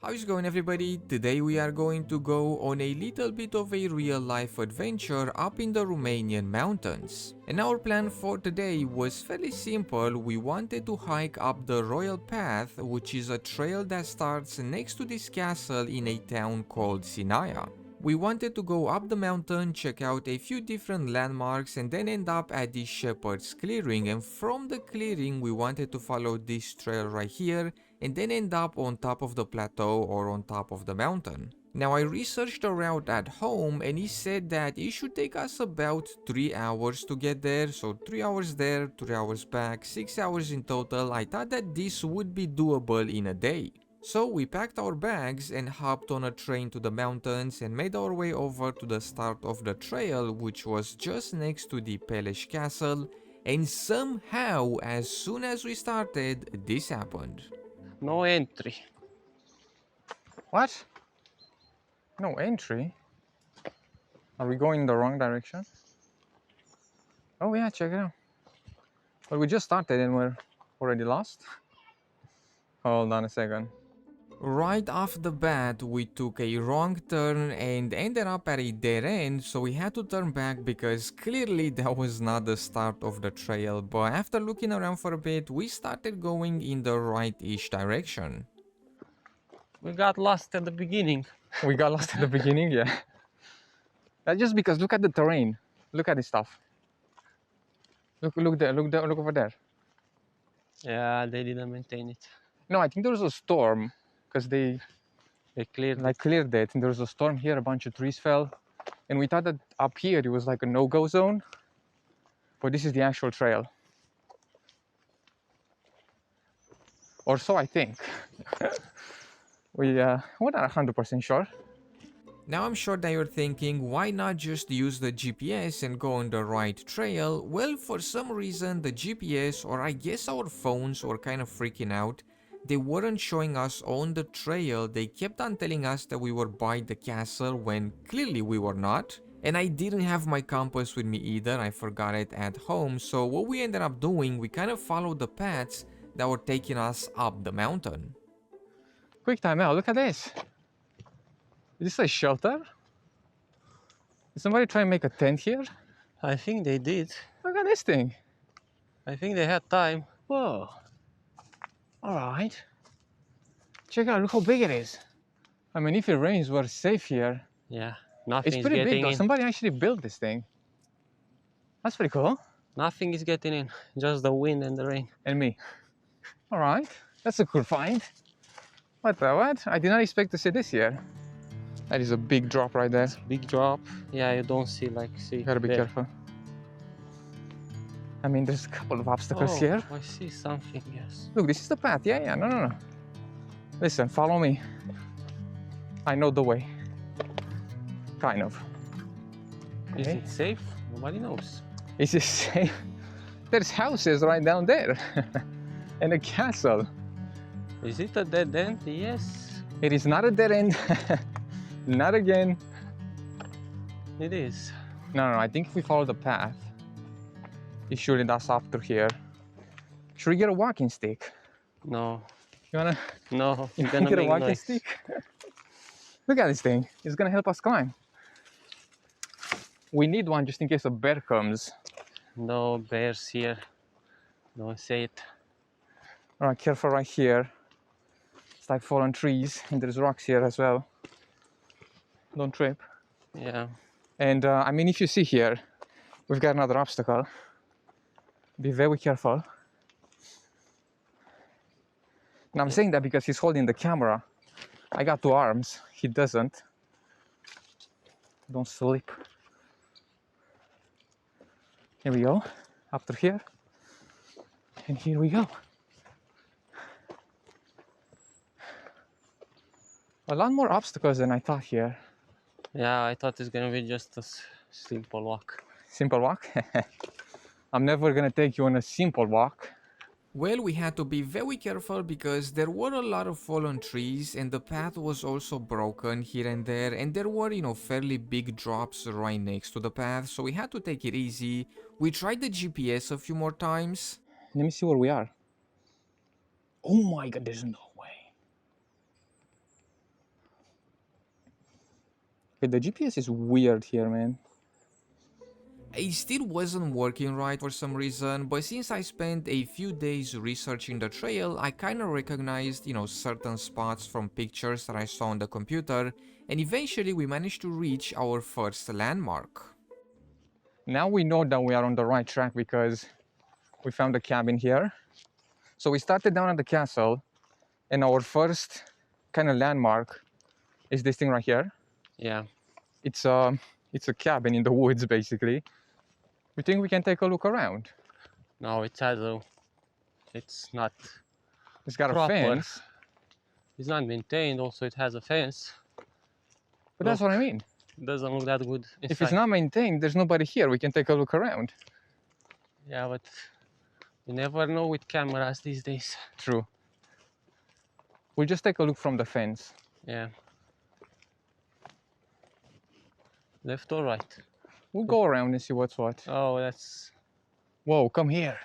How's it going, everybody? Today we are going to go on a little bit of a real life adventure up in the Romanian mountains. And our plan for today was fairly simple. We wanted to hike up the Royal Path, which is a trail that starts next to this castle in a town called Sinaia. We wanted to go up the mountain, check out a few different landmarks, and then end up at the Shepherd's Clearing, and from the clearing we wanted to follow this trail right here and then end up on top of the plateau or on top of the mountain. Now, I researched the route at home and he said that it should take us about 3 hours to get there, so 3 hours there, 3 hours back, 6 hours in total. I thought that this would be doable in a day. So we packed our bags and hopped on a train to the mountains and made our way over to the start of the trail, which was just next to the Peleș Castle, and somehow as soon as we started, this happened. No entry. What? No entry? Are we going in the wrong direction? Oh yeah, check it out. Well, we just started and we're already lost. Hold on a second. Right off the bat, we took a wrong turn and ended up at a dead end, so we had to turn back because clearly that was not the start of the trail, but after looking around for a bit, we started going in the right-ish direction. We got lost at the beginning. We got lost at the beginning, yeah. That's just because look at the terrain. Look at this stuff. Look there, look over there. Yeah, they didn't maintain it. No, I think there was a storm because they cleared cleared it, and there was a storm here, a bunch of trees fell. And we thought that up here it was like a no-go zone, but this is the actual trail. Or so I think. We're not 100% sure. Now I'm sure that you're thinking, why not just use the GPS and go on the right trail? Well, for some reason the GPS, or I guess our phones, were kind of freaking out. They weren't showing us on the trail. They kept on telling us that we were by the castle when clearly we were not. And I didn't have my compass with me either. I forgot it at home. So what we ended up doing, we kind of followed the paths that were taking us up the mountain. Quick time out, look at this. Is this a shelter? Did somebody try and make a tent here? I think they did. Look at this thing. I think they had time. Whoa. Alright. Check it out, look how big it is. I mean, if it rains, we're safe here. Yeah, It's nothing's pretty big getting though. in. Somebody actually built this thing. That's pretty cool. Nothing is getting in. Just the wind and the rain. And me. Alright. That's a cool find. What the what? I did not expect to see this here. That is a big drop right there. Big drop. Yeah, you don't see see. You gotta be there. careful. I mean, there's a couple of obstacles Oh, here. I see something, yes. Look, this is the path. Yeah, no. Listen, follow me. I know the way. Kind of. Is Okay. it safe? Nobody knows. Is it safe? There's houses right down there. And a castle. Is it a dead end? Yes, It is not a dead end. Not again. it is. No, I think if we follow the path, it should lead us up through here. Should we get a walking stick? No, You wanna no, you it's wanna gonna get a make walking noise. stick? Look at this thing. It's gonna help us climb. We need one just in case a bear comes. No bears here. Don't say it. All right, careful right here. It's like fallen trees, and there's rocks here as well. Don't trip. Yeah. And I mean, if you see here, we've got another obstacle. Be very careful. And I'm saying that because he's holding the camera. I got 2 arms. He doesn't. Don't slip. Here we go. Up through here. And here we go. A lot more obstacles than I thought here. Yeah, I thought it's gonna be just a simple walk. Simple walk. I'm never gonna take you on a simple walk. Well, we had to be very careful because there were a lot of fallen trees and the path was also broken here and there were, fairly big drops right next to the path, so we had to take it easy. We tried the GPS a few more times. Let me see where we are. Oh my god, there's no way. Okay, the GPS is weird here, man. It still wasn't working right for some reason, but since I spent a few days researching the trail, I kinda recognized, certain spots from pictures that I saw on the computer, and eventually we managed to reach our first landmark. Now we know that we are on the right track because we found a cabin here. So we started down at the castle, and our first kind of landmark is this thing right here. Yeah. It's a cabin in the woods, basically. We think we can take a look around. No, it's not It's got a proper. fence, It's not maintained. Also, it has a fence. but that's what I mean. Doesn't look that good inside. If it's not maintained, there's nobody here. We can take a look around. Yeah, but you never know with cameras these days. True. We'll just take a look from the fence. Yeah. Left or right? We'll go around and see what's what. Oh, that's... Whoa, come here.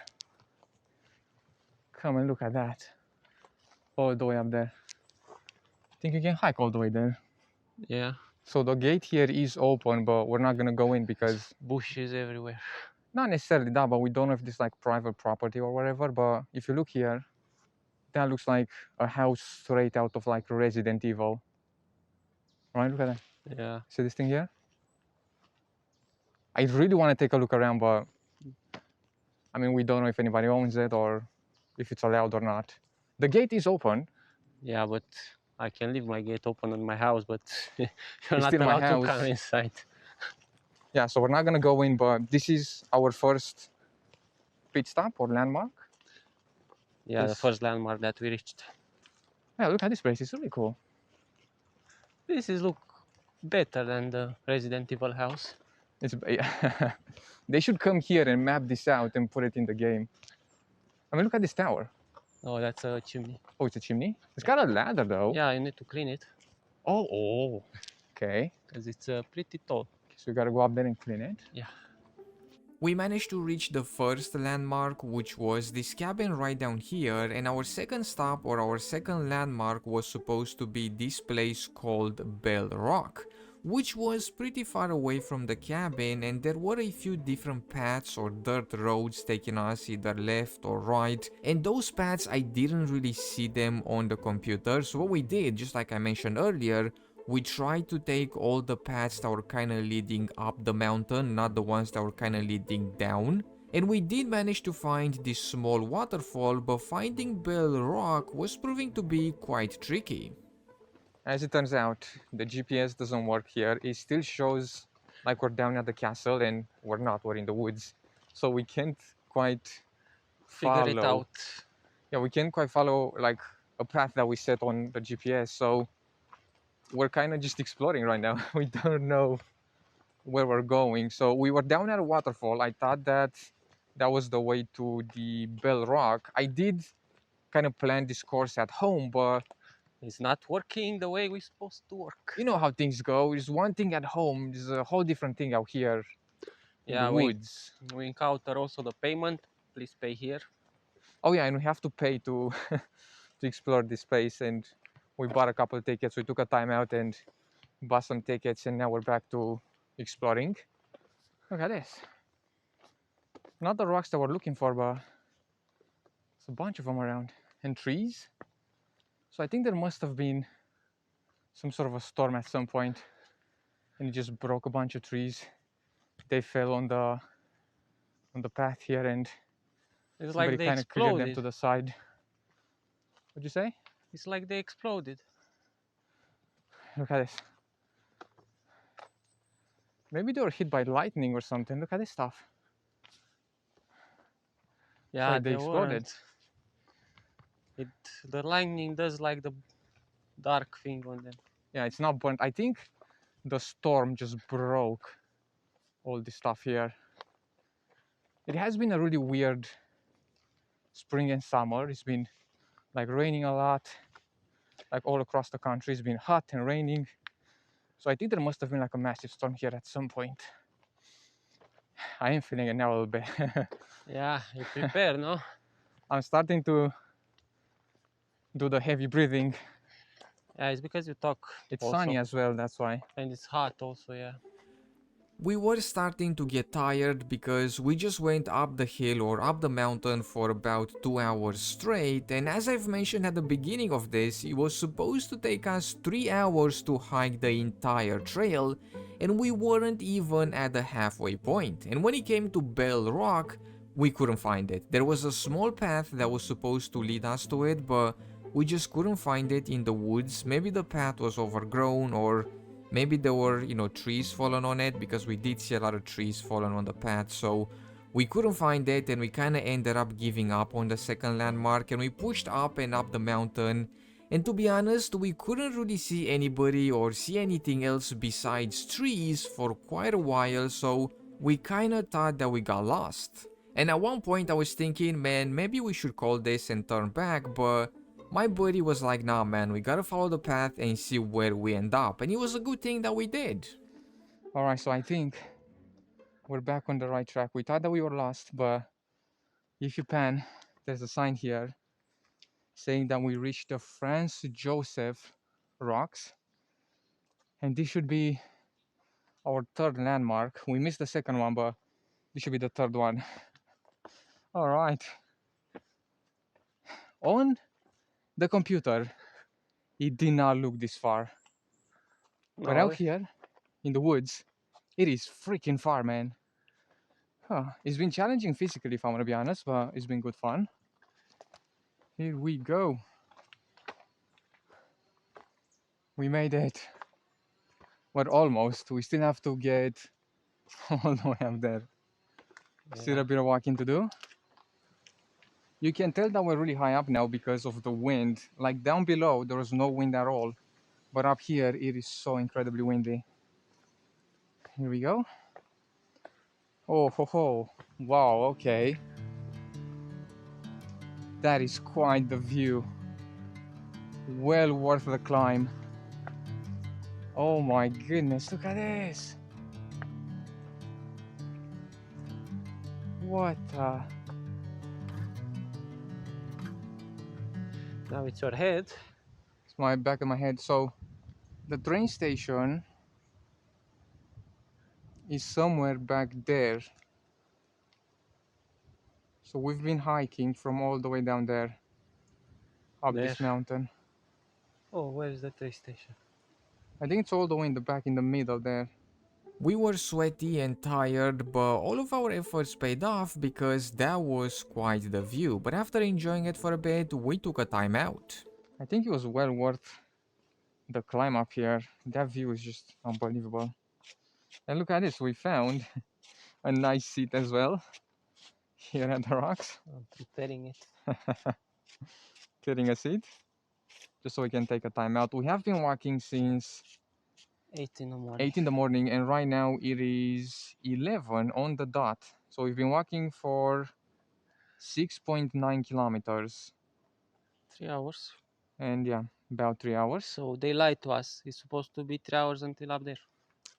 Come and look at that. All the way up there. Think you can hike all the way there. Yeah. So the gate here is open, but we're not gonna go in because Bushes everywhere. not necessarily that, but we don't know if this is like private property or whatever. But if you look here, that looks like a house straight out of like Resident Evil. Right, look at that. Yeah. See this thing here? I really want to take a look around, but I mean, we don't know if anybody owns it or if it's allowed or not. The gate is open. Yeah, but I can leave my gate open in my house, but you're It's not still my allowed to house. come inside. Yeah, so we're not gonna go in, but this is our first pit stop or landmark. Yeah, the Yes. first landmark that we reached. Yeah, look at this place. It's really cool. This is look better than the Resident Evil house. It's they should come here and map this out and put it in the game. I mean, look at this tower. Oh, that's a chimney. Oh, it's a chimney. It's got a ladder though. Yeah, you need to clean it Oh. Okay. because it's pretty tall. So we gotta go up there and clean it. Yeah. We managed to reach the first landmark, which was this cabin right down here, and our second stop or our second landmark was supposed to be this place called Bell Rock, which was pretty far away from the cabin, and there were a few different paths or dirt roads taking us either left or right, and those paths I didn't really see them on the computer. So what we did, just like I mentioned earlier, we tried to take all the paths that were kinda leading up the mountain, not the ones that were kinda leading down. And we did manage to find this small waterfall, but finding Bell Rock was proving to be quite tricky. As it turns out, the GPS doesn't work here. It still shows like we're down at the castle and we're not, we're in the woods. So we can't quite Figure it follow. out. Yeah, we can't quite follow like a path that we set on the GPS. So we're kind of just exploring right now. We don't know where we're going. So we were down at a waterfall. I thought that that was the way to the Bell Rock. I did kind of plan this course at home, but It's not working the way we're supposed to work. you know how things go. There's one thing at home, there's a whole different thing out here in Yeah, the we- woods. We encounter also the payment. Please pay here. Oh yeah, and we have to pay to to explore this place. And we bought a couple of tickets. We took a time out and bought some tickets, and now we're back to exploring. Look at this. Not the rocks that we're looking for, but there's a bunch of them around. And trees. So I think there must have been some sort of a storm at some point, and it just broke a bunch of trees. They fell on the path here, and It's somebody like they kind of cleared them exploded. to the side. What'd you say? It's like they exploded. Look at this. Maybe they were hit by lightning or something. Look at this stuff. Yeah, they they exploded. weren't. The lightning does like the dark thing on them. Yeah, it's not burnt. I think the storm just broke all this stuff here. It has been a really weird spring and summer. It's been like raining a lot, like all across the country. It's been hot and raining. So I think there must have been like a massive storm here at some point. I am feeling it now a little bit. Yeah, you prepare, no? I'm starting to do the heavy breathing. Yeah, it's because you talk It's also, sunny as well, that's why. and it's hot also. Yeah. We were starting to get tired because we just went up the hill or up the mountain for about 2 hours straight, and as I've mentioned at the beginning of this, it was supposed to take us 3 hours to hike the entire trail, and we weren't even at the halfway point. And when it came to Bell Rock, we couldn't find it. There was a small path that was supposed to lead us to it, but we just couldn't find it in the woods. Maybe the path was overgrown, or maybe there were, trees fallen on it, because we did see a lot of trees fallen on the path, so we couldn't find it, and we kind of ended up giving up on the second landmark, and we pushed up and up the mountain. And to be honest, we couldn't really see anybody or see anything else besides trees for quite a while, so we kinda thought that we got lost. And at one point I was thinking, man, maybe we should call this and turn back, but my buddy was like, nah man, we gotta follow the path and see where we end up. And it was a good thing that we did. Alright, so I think we're back on the right track. We thought that we were lost, but if you pan, there's a sign here saying that we reached the Franz Joseph rocks, and this should be our third landmark. We missed the second one, but this should be the third one. All right. On the computer, it did not look this far, but out No, here in the woods, it is freaking far, man. It's been challenging physically, if I'm gonna be honest, but it's been good fun. Here we go. We made it. But almost. We still have to get all the way up there. Still a bit of walking to do. You can tell that we're really high up now because of the wind. Like down below, there was no wind at all. But up here, it is so incredibly windy. Here we go. Oh, ho, ho. Wow, okay. That is quite the view. Well worth the climb. Oh my goodness, look at this. What now it's your head. It's my back of my head. So the train station is somewhere back there. So we've been hiking from all the way down there, up this There. mountain. Oh, where is the train station? I think it's all the way in the back, in the middle there. We were sweaty and tired, but all of our efforts paid off because that was quite the view. But after enjoying it for a bit, we took a time out. I think it was well worth the climb up here. That view is just unbelievable. And look at this, we found a nice seat as well here at the rocks. I'm preparing it. Getting a seat just so we can take a time out. We have been walking since 8 in the morning. 8 in the morning, and right now it is 11 on the dot. So we've been walking for 6.9 kilometers. 3 hours. And yeah, about 3 hours. So they lied to us. It's supposed to be 3 hours until up there.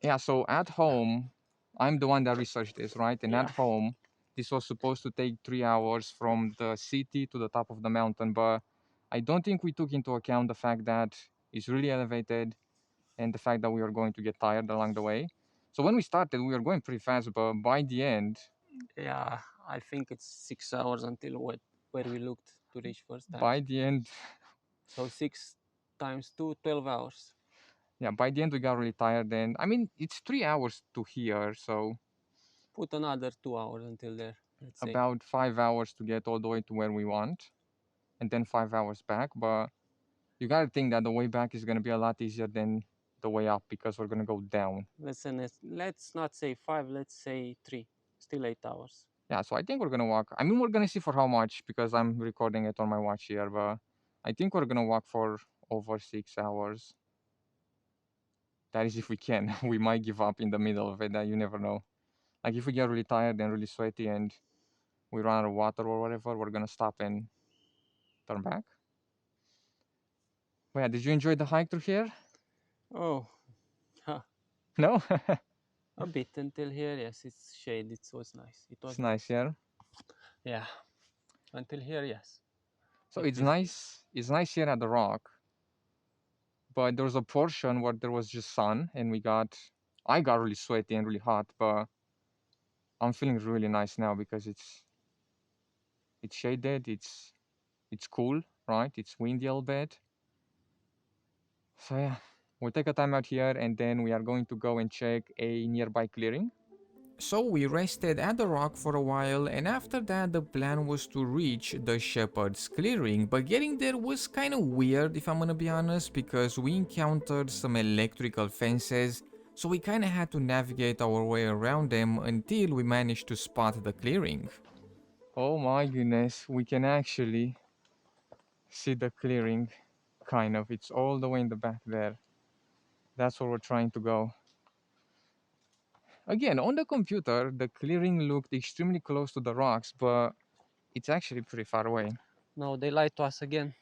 Yeah, so at home, I'm the one that researched this, right? And at Yeah. home, this was supposed to take 3 hours from the city to the top of the mountain, but I don't think we took into account the fact that it's really elevated and the fact that we were going to get tired along the way. So when we started, we were going pretty fast, but by the end, Yeah, I think it's 6 hours until where we looked to reach first time. by the end, So 6 times 2, 12 hours. yeah, by the end we got really tired. And I mean, it's 3 hours to here, so Put another 2 hours until there. Let's say. about 5 hours to get all the way to where we want, and then 5 hours back. But you gotta think that the way back is gonna be a lot easier than the way up because we're gonna go down. Let's not say 5, let's say 3. Still 8 hours. Yeah, so I think we're gonna walk. I mean, we're gonna see for how much because I'm recording it on my watch here, but I think we're gonna walk for over 6 hours. That is if we can. We might give up in the middle of it, that you never know. Like if we get really tired and really sweaty and we run out of water or whatever, we're gonna stop and turn back. But yeah, did you enjoy the hike through here? Oh, No? a bit until here. Yes, it's shade. It was nice. It was It's nice, yeah. Yeah, until here, yes. So If it's we- nice. It's nice here at the rock, but there was a portion where there was just sun, and I got really sweaty and really hot, but I'm feeling really nice now because it's shaded, it's cool, right? It's windy a little bit. So yeah, we'll take a time out here, and then we are going to go and check a nearby clearing. So we rested at the rock for a while, and after that the plan was to reach the shepherd's clearing, but getting there was kinda weird if I'm gonna be honest, because we encountered some electrical fences, so we kinda had to navigate our way around them until we managed to spot the clearing. Oh my goodness, we can actually see the clearing, kind of. It's all the way in the back there. That's where we're trying to go. Again, on the computer, the clearing looked extremely close to the rocks, but it's actually pretty far away. No, they lied to us again.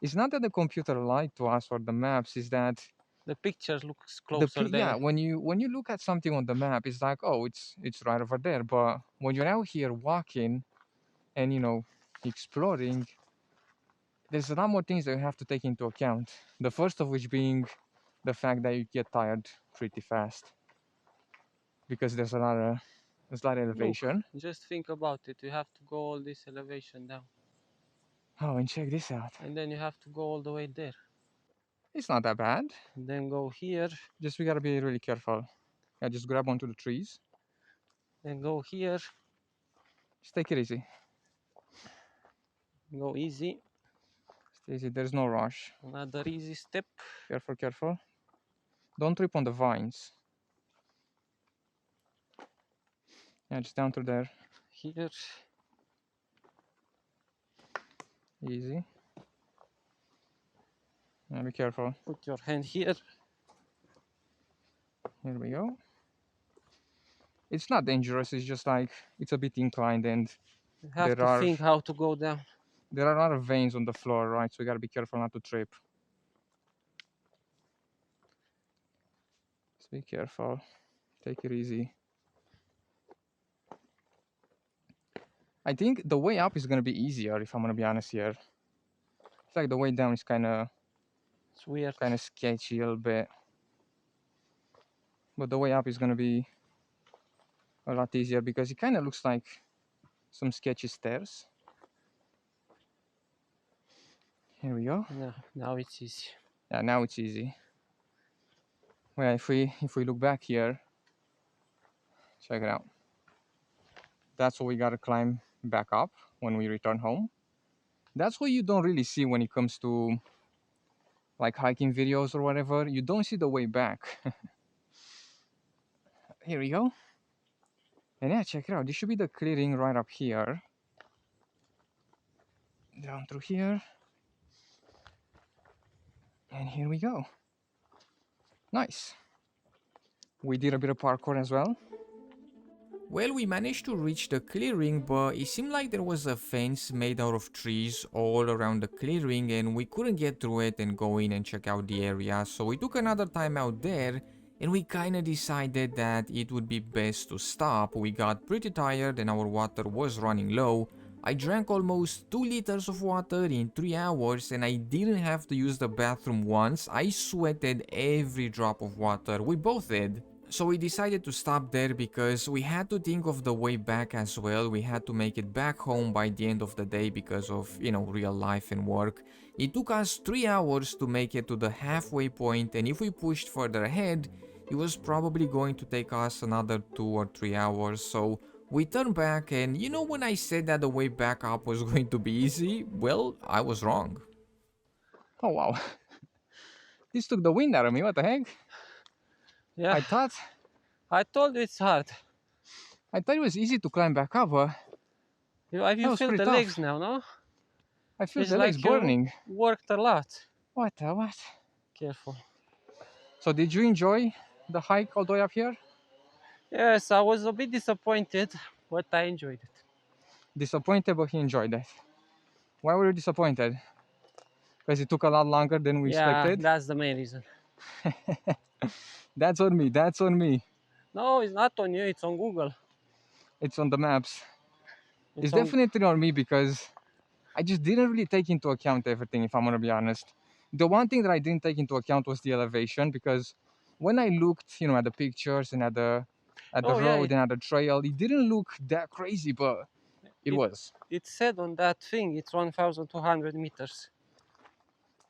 It's not that the computer lied to us or the maps, is that The pictures looks closer there. yeah, when you look at something on the map, it's like, oh, it's right over there. But when you're out here walking and exploring, there's a lot more things that you have to take into account. The first of which being the fact that you get tired pretty fast because there's a lot of elevation. Just think about it. You have to go all this elevation down, Oh, and check this out. and then you have to go all the way there, It's not that bad. and then go here, Just we gotta be really careful. Yeah, just grab onto the trees. then go here, Just take it easy. go easy. Stay easy. There's no rush. Another easy step. Careful, careful. Don't trip on the vines. Yeah, just down through there. Here, Easy. Yeah, be careful. put your hand here. Here we go. It's not dangerous. It's just like it's a bit inclined, and You have There to are- think how to go down. there are a lot of veins on the floor, right? So we gotta be careful not to trip. Just be careful. Take it easy. I think the way up is gonna be easier, if I'm gonna be honest here. It's like the way down is kind of It's weird. sketchy a little bit, but the way up is gonna be a lot easier because it kind of looks like some sketchy stairs. Here we go. Now it's easy. Yeah, now it's easy. Well, if we look back here, check it out. That's what we gotta climb back up when we return home. That's what you don't really see when it comes to like hiking videos or whatever. You don't see the way back. Here we go. And yeah, check it out. This should be the clearing right up here. Down through here. And here we go. Nice. We did a bit of parkour as well. Well, we managed to reach the clearing, but it seemed like there was a fence made out of trees all around the clearing and we couldn't get through it and go in and check out the area, so we took another time out there and we kinda decided that it would be best to stop. We got pretty tired and our water was running low. I drank almost 2 liters of water in 3 hours and I didn't have to use the bathroom once. I sweated every drop of water. We both did. So we decided to stop there because we had to think of the way back as well. We had to make it back home by the end of the day because of, real life and work. It took us 3 hours to make it to the halfway point, and if we pushed further ahead, it was probably going to take us another 2 or 3 hours. So we turned back, and when I said that the way back up was going to be easy, well, I was wrong. Oh wow. This took the wind out of me. What the heck? Yeah, I I told you it's hard. thought it was easy to climb back up, but You That feel was the pretty tough. legs now, no? I feel It's the legs like you- burning. Worked a lot. What the what? Careful. So did you enjoy the hike all the way up here? Yes, I was a bit disappointed, but I enjoyed it. Disappointed, but he enjoyed it. Why were you disappointed? Because it took a lot longer than we Yeah, expected? that's the main reason. That's on me, that's on me. No, it's not on you, it's on Google. It's on the maps. It's on- definitely on me because I just didn't really take into account everything, if I'm gonna be honest. The one thing that I didn't take into account was the elevation, because when I looked, you know, at the pictures and at the Oh yeah, road and at the trail, it didn't look that crazy, but it it was. it said on that thing it's 1,200 meters.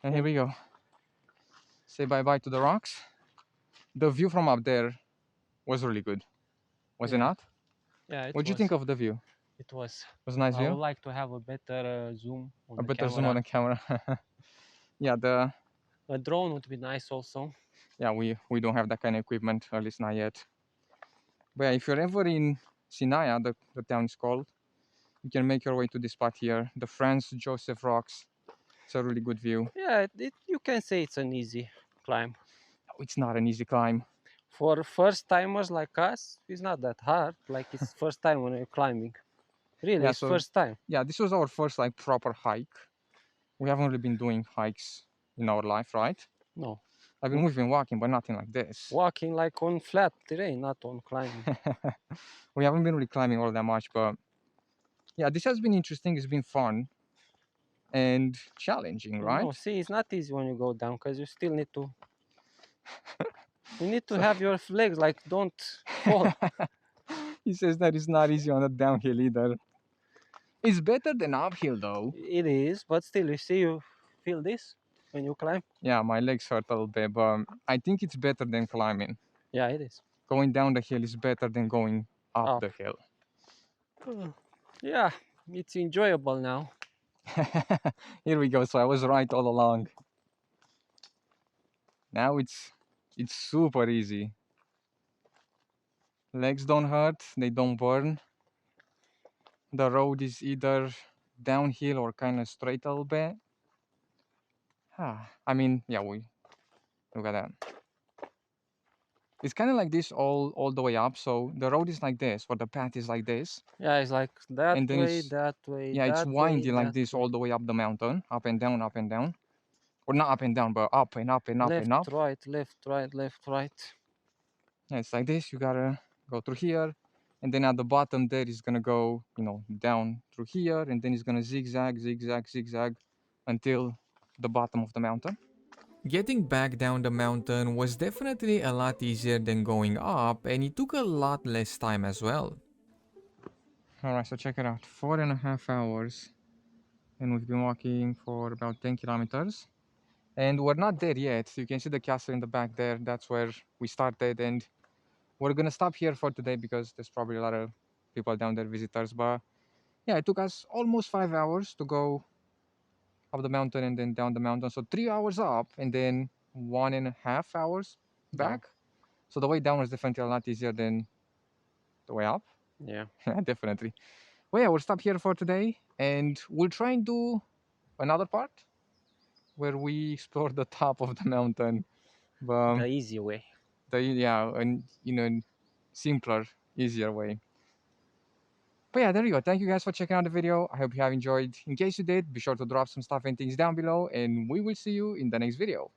And here we go. Say bye-bye to the rocks. The view from up there was really good. Was it Yeah. not? Yeah, it What do you was. think of the view? It was. Was a nice I would view? like to have a better zoom on A the better zoom on camera. the camera. Yeah, A drone would be nice also. yeah, we don't have that kind of equipment, at least not yet. But yeah, if you're ever in Sinaia, the town is called, you can make your way to this spot here, the Franz Joseph Rocks. It's a really good view. Yeah, you can say it's an easy climb. It's not an easy climb. For first timers like us, it's not that hard. Like it's first time when you're climbing. Really, Yeah, it's so first time. yeah, this was our first like proper hike. We haven't really been doing hikes in our life, right? No, We've been walking, but nothing like this. walking like on flat terrain, not on climbing. We haven't been really climbing all that much, but yeah, this has been interesting. It's been fun and challenging, right? No, see, it's not easy when you go down because you still need to. You need to So- have your legs like don't fall. He says that it's not easy on the downhill either. It's better than uphill though. It is, but still, you feel this when you climb. Yeah, my legs hurt a little bit, but I think it's better than climbing. Yeah, it is. Going down the hill is better than going up Up. the hill. Yeah, it's enjoyable now. Here we go. So I was right all along. Now it's super easy. Legs don't hurt, they don't burn. The road is either downhill or kind of straight a little bit. I mean, yeah, we look at that. It's kind of like this all the way up. So the road is like this, or the path is like this. Yeah, it's like that And then way, it's- that way. Yeah, it's that windy way, like that this way. all the way up the mountain, up and down, up and down. Or not up and down, but up and up and up Left, and up. right, left, right, left, right. Yeah, it's like this. You gotta go through here, and then at the bottom there is gonna go, you know, down through here, and then it's gonna zigzag, zigzag, zigzag until the bottom of the mountain. Getting back down the mountain was definitely a lot easier than going up, and it took a lot less time as well. Alright, so check it out. 4.5 hours, and we've been walking for about 10 kilometers. And we're not there yet. You can see the castle in the back there. That's where we started, and we're gonna stop here for today because there's probably a lot of people down there, visitors. But yeah, it took us almost 5 hours to go up the mountain and then down the mountain. So 3 hours up and then 1.5 hours back. So the way down was definitely a lot easier than the way up. Yeah. Yeah, definitely. Well, yeah, we'll stop here for today, and we'll try and do another part where we explore the top of the mountain. But The easy way. and simpler, easier way. But yeah, there you go. Thank you guys for checking out the video. I hope you have enjoyed. In case you did, be sure to drop some stuff and things down below, and we will see you in the next video.